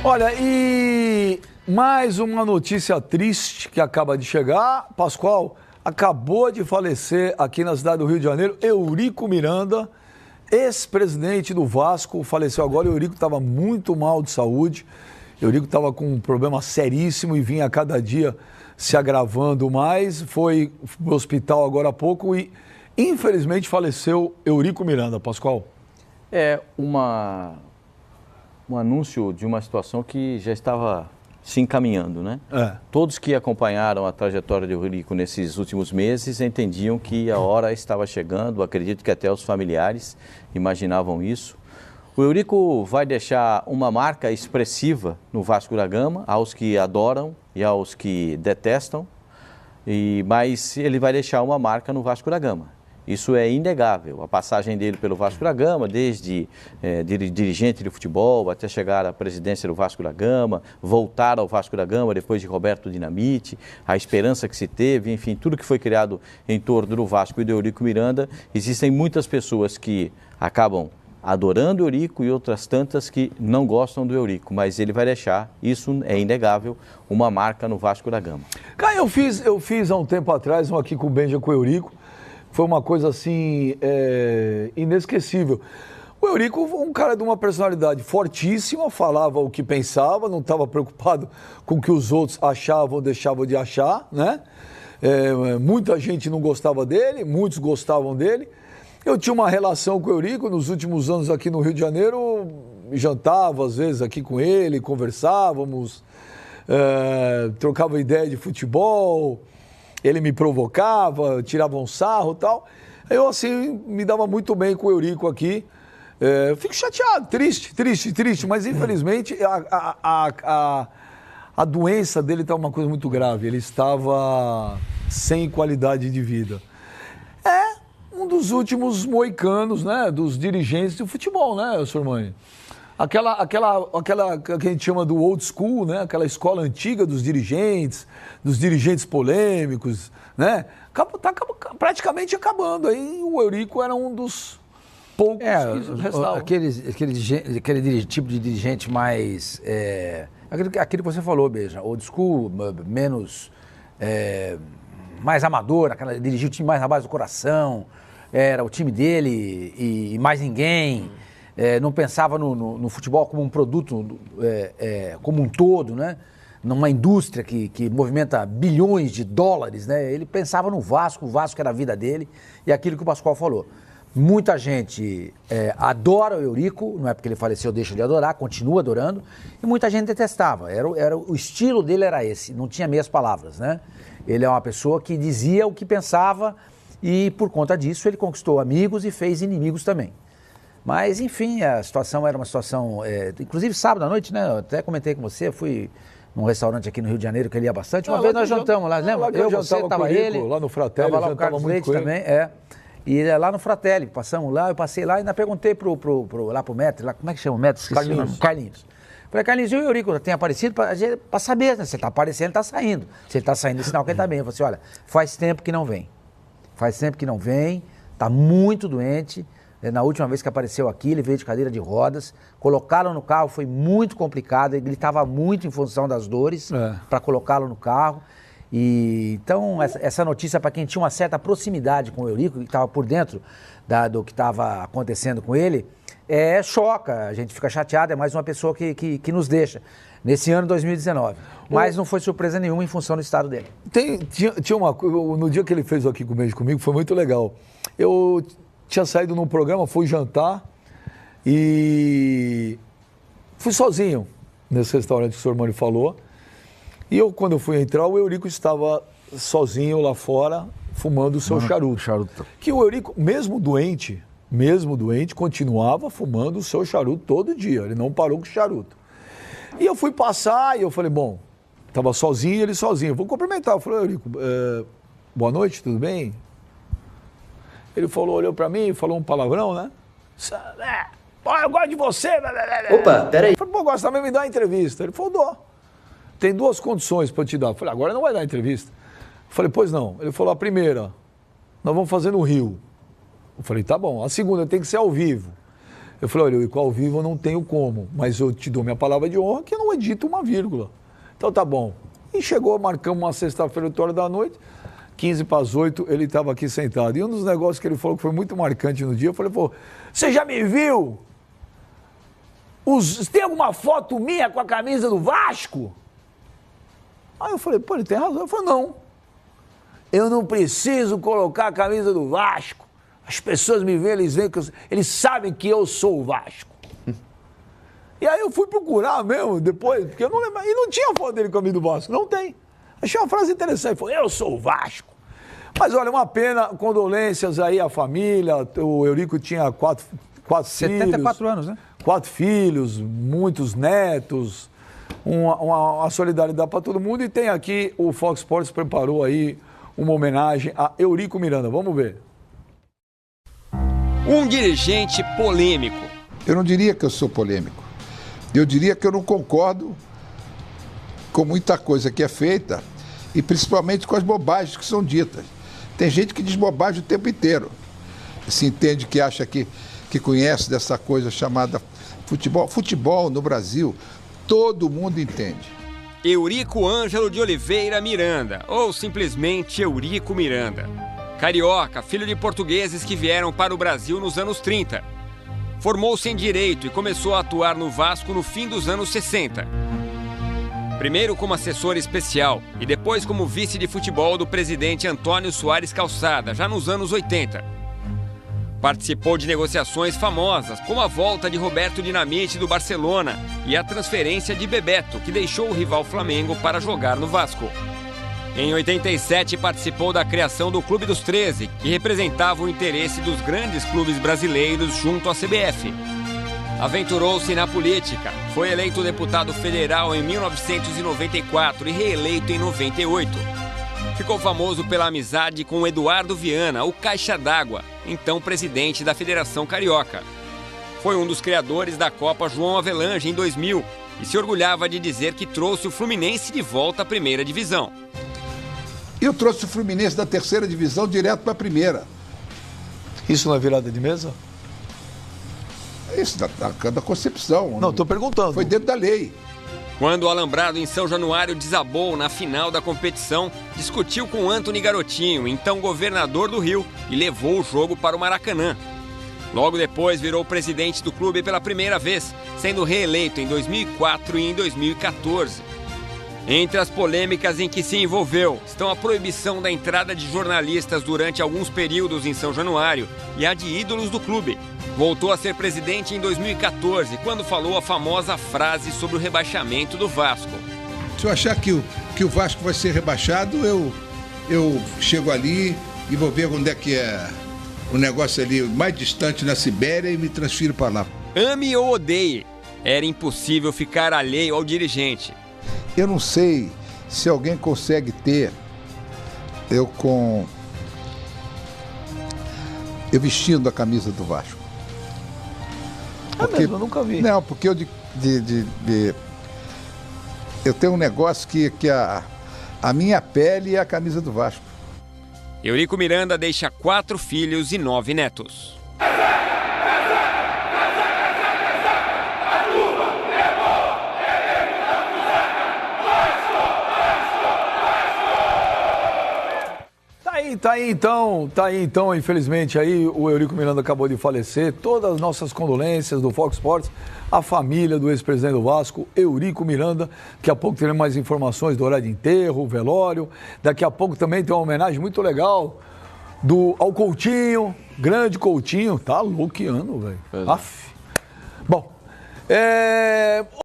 Olha, e mais uma notícia triste que acaba de chegar. Pascoal, acabou de falecer aqui na cidade do Rio de Janeiro, Eurico Miranda, ex-presidente do Vasco, faleceu agora. O Eurico estava muito mal de saúde. O Eurico estava com um problema seríssimo e vinha a cada dia se agravando mais. Foi para o hospital agora há pouco e, infelizmente, faleceu Eurico Miranda. Pascoal? É um anúncio de uma situação que já estava se encaminhando, né? Todos que acompanharam a trajetória de Eurico nesses últimos meses entendiam que a hora estava chegando, acredito que até os familiares imaginavam isso. O Eurico vai deixar uma marca expressiva no Vasco da Gama, aos que adoram e aos que detestam, mas ele vai deixar uma marca no Vasco da Gama. Isso é inegável. A passagem dele pelo Vasco da Gama, desde dirigente de futebol até chegar à presidência do Vasco da Gama, voltar ao Vasco da Gama depois de Roberto Dinamite, a esperança que se teve, enfim, tudo que foi criado em torno do Vasco e do Eurico Miranda. Existem muitas pessoas que acabam adorando o Eurico e outras tantas que não gostam do Eurico, mas ele vai deixar, isso é inegável, uma marca no Vasco da Gama. Cara, eu fiz há um tempo atrás um aqui com o Benja com o Eurico. Foi uma coisa assim, inesquecível. O Eurico foi um cara de uma personalidade fortíssima, falava o que pensava, não estava preocupado com o que os outros achavam ou deixavam de achar, né? Muita gente não gostava dele, muitos gostavam dele. Eu tinha uma relação com o Eurico nos últimos anos aqui no Rio de Janeiro, jantava às vezes aqui com ele, conversávamos, trocava ideia de futebol. Ele me provocava, tirava um sarro e tal. Eu, assim, me dava muito bem com o Eurico aqui. Fico chateado, triste, mas infelizmente a doença dele estava uma coisa muito grave. Ele estava sem qualidade de vida. É um dos últimos moicanos, né, dos dirigentes de futebol, né, Sormani? Aquela que a gente chama do old school, né? Aquela escola antiga dos dirigentes polêmicos, né? Tá praticamente acabando. Aí o Eurico era um dos poucos que restavam. Aquele tipo de dirigente mais... aquilo que você falou, Beija, old school, menos... mais amador, dirigia o time mais na base do coração, era o time dele e mais ninguém... não pensava no futebol como um produto, como um todo, né? Numa indústria que movimenta bilhões de dólares, né? Ele pensava no Vasco, o Vasco era a vida dele, e aquilo que o Pascoal falou. Muita gente adora o Eurico, não é porque ele faleceu, deixa de adorar, continua adorando, e muita gente detestava. O estilo dele era esse, não tinha meias palavras, né? Ele é uma pessoa que dizia o que pensava, e por conta disso ele conquistou amigos e fez inimigos também. Mas, enfim, a situação era uma situação... inclusive, sábado à noite, né? Eu até comentei com você, fui num restaurante aqui no Rio de Janeiro que ele ia bastante. Uma vez nós jantamos lá, lembra? Eu, você, tava ele. Lá no Fratelli, tava lá o Carlos Leite também, E lá no Fratelli, passamos lá, eu passei lá e ainda perguntei lá pro Metro, lá, como é que chama o Metro? Carlinhos. Falei, Carlinhos, e o Eurico tem aparecido para saber, né? Se ele tá aparecendo, ele tá saindo. Se ele tá saindo, é sinal que ele tá bem. Eu falei assim, olha, faz tempo que não vem. Tá muito doente. Na última vez que apareceu aqui, ele veio de cadeira de rodas, colocaram no carro, foi muito complicado, ele gritava muito em função das dores para colocá-lo no carro. E então, essa notícia, para quem tinha uma certa proximidade com o Eurico, que estava por dentro do que estava acontecendo com ele, choca, a gente fica chateado, é mais uma pessoa que nos deixa, nesse ano 2019. Mas não foi surpresa nenhuma em função do estado dele. No dia que ele fez aqui comigo, foi muito legal. Eu tinha saído num programa, fui jantar e fui sozinho nesse restaurante que o Sormani falou. E quando eu fui entrar, o Eurico estava sozinho lá fora, fumando o seu charuto. Que o Eurico, mesmo doente, continuava fumando o seu charuto todo dia. Ele não parou com o charuto. E eu fui passar e eu falei, bom, estava sozinho, ele sozinho. Vou cumprimentar. Eu falei, Eurico, boa noite, tudo bem? Ele olhou pra mim e falou um palavrão, né? Eu gosto de você. Opa, peraí. Eu falei, gosta mesmo de me dar uma entrevista. Ele falou, dou. Tem duas condições pra eu te dar. Eu falei, agora não vai dar entrevista. Eu falei, pois não. Ele falou, a primeira, nós vamos fazer no Rio. Eu falei, tá bom. A segunda tem que ser ao vivo. Eu falei, olha, Eurico, ao vivo eu não tenho como, mas eu te dou minha palavra de honra que eu não edito uma vírgula. Então tá bom. E chegou, marcamos uma sexta-feira, 8 horas da noite, 15 para as 8, ele estava aqui sentado. E um dos negócios que ele falou que foi muito marcante no dia, eu falei, pô, você já me viu? Tem alguma foto minha com a camisa do Vasco? Aí eu falei, pô, ele tem razão. Ele falou, não. Eu não preciso colocar a camisa do Vasco. As pessoas me veem, eles sabem que eu sou o Vasco. E aí eu fui procurar mesmo, depois, porque eu não lembro. E não tinha foto dele com a camisa do Vasco, não tem. Achei uma frase interessante, ele falou, eu sou o Vasco. Mas olha, uma pena, condolências aí à família, o Eurico tinha quatro 74 filhos. anos, né? 4 filhos, muitos netos, uma solidariedade para todo mundo. E tem aqui, o Fox Sports preparou aí uma homenagem a Eurico Miranda. Vamos ver. Um dirigente polêmico. Eu não diria que eu sou polêmico. Eu diria que eu não concordo com muita coisa que é feita e principalmente com as bobagens que são ditas. Tem gente que diz bobagem o tempo inteiro. Se entende que acha que conhece dessa coisa chamada futebol. Futebol no Brasil, todo mundo entende. Eurico Ângelo de Oliveira Miranda, ou simplesmente Eurico Miranda. Carioca, filho de portugueses que vieram para o Brasil nos anos 30. Formou-se em Direito e começou a atuar no Vasco no fim dos anos 60. Primeiro como assessor especial e depois como vice de futebol do presidente Antônio Soares Calçada, já nos anos 80. Participou de negociações famosas, como a volta de Roberto Dinamite do Barcelona e a transferência de Bebeto, que deixou o rival Flamengo para jogar no Vasco. Em 87, participou da criação do Clube dos 13, que representava o interesse dos grandes clubes brasileiros junto à CBF. Aventurou-se na política, foi eleito deputado federal em 1994 e reeleito em 98. Ficou famoso pela amizade com Eduardo Viana, o Caixa d'Água, então presidente da Federação Carioca. Foi um dos criadores da Copa João Avelange em 2000 e se orgulhava de dizer que trouxe o Fluminense de volta à primeira divisão. Eu trouxe o Fluminense da terceira divisão direto para a primeira. Isso não é virada de mesa? Isso da concepção. Não, estou perguntando. Foi dentro da lei. Quando o Alambrado em São Januário desabou na final da competição, discutiu com Antony Garotinho, então governador do Rio, e levou o jogo para o Maracanã. Logo depois virou presidente do clube pela primeira vez, sendo reeleito em 2004 e em 2014. Entre as polêmicas em que se envolveu estão a proibição da entrada de jornalistas durante alguns períodos em São Januário e a de ídolos do clube. Voltou a ser presidente em 2014, quando falou a famosa frase sobre o rebaixamento do Vasco. Se eu achar que o Vasco vai ser rebaixado, eu chego ali e vou ver onde é que é o negócio ali mais distante na Sibéria e me transfiro para lá. Ame ou odeie, era impossível ficar alheio ao dirigente. Eu não sei se alguém consegue ter eu vestindo a camisa do Vasco. Porque, mesmo, eu nunca vi. Não, porque eu tenho um negócio que a minha pele é a camisa do Vasco. Eurico Miranda deixa 4 filhos e 9 netos. Tá aí então, infelizmente, aí o Eurico Miranda acabou de falecer. Todas as nossas condolências do Fox Sports, a família do ex-presidente do Vasco, Eurico Miranda. Daqui a pouco teremos mais informações do horário de enterro, velório. Daqui a pouco também tem uma homenagem muito legal ao Coutinho, grande Coutinho. Tá louco, que ano, velho. Bom,